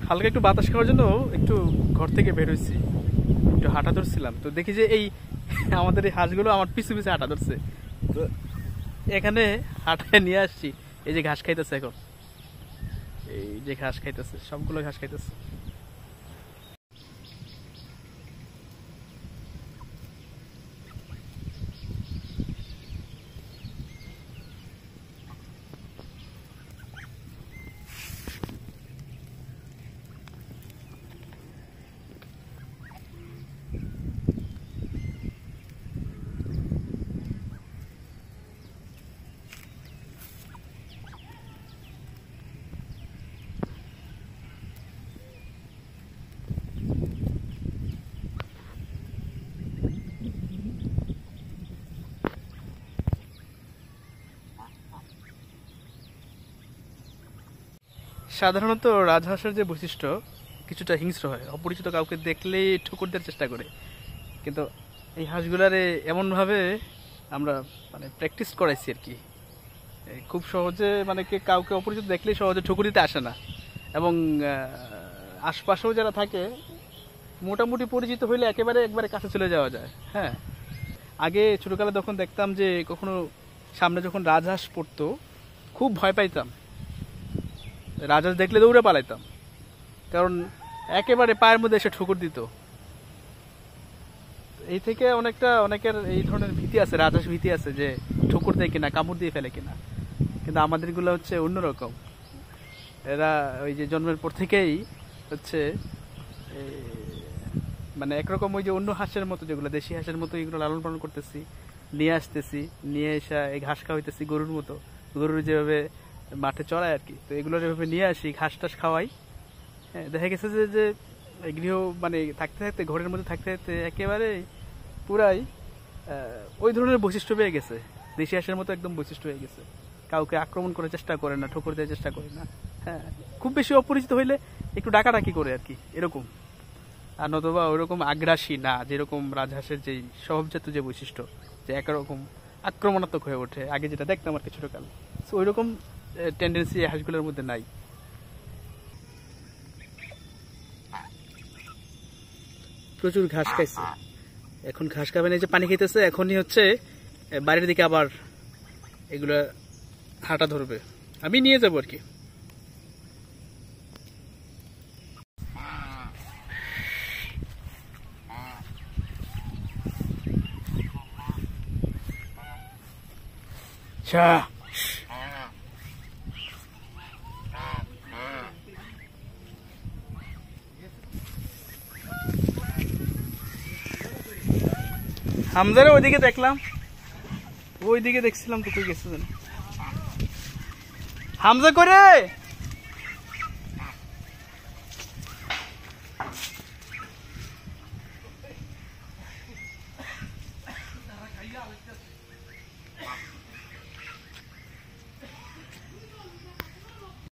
হালকা একটু বাতাস খাওয়ার জন্য একটু ঘর থেকে বের হয়েছি, একটু হাঁটা ধরছিলাম। তো দেখি যে এই আমাদের এই হাঁসগুলো আমার পিছু পিছু হাঁটা ধরছে। তো এখানে হাঁটায় নিয়ে আসছি। এই যে ঘাস খাইতেছে, এখন এই যে ঘাস খাইতেছে, সবগুলো ঘাস খাইতেছে। সাধারণত রাজহাঁসের যে বৈশিষ্ট্য, কিছুটা হিংস্র হয়, অপরিচিত কাউকে দেখলেই ঠুকুর দেওয়ার চেষ্টা করে। কিন্তু এই হাঁসগুলারে এমনভাবে আমরা মানে প্র্যাকটিস করাইছি আর কি, খুব সহজে মানে কাউকে অপরিচিত দেখলেই সহজে ঠুকুর দিতে আসে না। এবং আশপাশেও যারা থাকে মোটামুটি পরিচিত হইলে একবারে কাছে চলে যাওয়া যায়। হ্যাঁ, আগে ছোটোকালে যখন দেখতাম যে কখনো সামনে যখন রাজহাঁস পড়তো, খুব ভয় পাইতাম। রাজহাঁস দেখলে দৌড়ে পালাইতাম, কারণ একেবারে পায়ের মধ্যে এসে ঠুকুর দিত। এই থেকে অনেকের এই ধরনের ভীতি আছে, রাজহাঁস ভীতি আছে যে ঠুকুর দেয় কিনা, কামড় দিয়ে ফেলে কিনা। কিন্তু আমাদেরগুলো হচ্ছে অন্যরকম। এরা ওই যে জন্মের পর থেকেই হচ্ছে মানে একরকম ওই যে অন্য হাঁসের মতো, যেগুলো দেশি হাঁসের মতো, এগুলো লালন পালন করতেছি, নিয়ে আসতেছি, নিয়ে এসে এই ঘাস খাওয়াইতেছি গরুর মতো। গরুর যেভাবে মাঠে চড়ায় আর কি, তো এগুলো যেভাবে নিয়ে আসি, ঘাস টাস খাওয়াই। হ্যাঁ, দেখা গেছে যে গৃহ মানে থাকতে থাকতে, ঘরের মধ্যে থাকতে থাকতে একেবারে পুরাই ওই ধরনের বৈশিষ্ট্য পেয়ে গেছে, দেশি হাঁসের মতো একদম বৈশিষ্ট্য হয়ে গেছে। কাউকে আক্রমণ করার চেষ্টা করে না, ঠোকর দেওয়ার চেষ্টা করে না। হ্যাঁ, খুব বেশি অপরিচিত হইলে একটু ডাকাডাকি করে আর কি, এরকম। আর নতুবা ওইরকম আগ্রাসী না, যেরকম রাজহাঁসের যে স্বভাবজাত যে বৈশিষ্ট্য, যে একরকম আক্রমণাত্মক হয়ে ওঠে, আগে যেটা দেখতাম আর কি ছোটকালে, তো ওইরকম টেন্ডেন্সি হাঁসগুলোর মধ্যে নাই। প্রচুর ঘাস খাইছে, এখন ঘাস খাবে না, যে পানি খেতেছে। এখনই হচ্ছে বাড়ির দিকে আবার এগুলো হাঁটা ধরবে, আমি নিয়ে যাবো আর কি। হামজারে ওইদিকে দেখলাম, ওইদিকে দেখছিলাম তো, তুই গেছিস হামজা করে।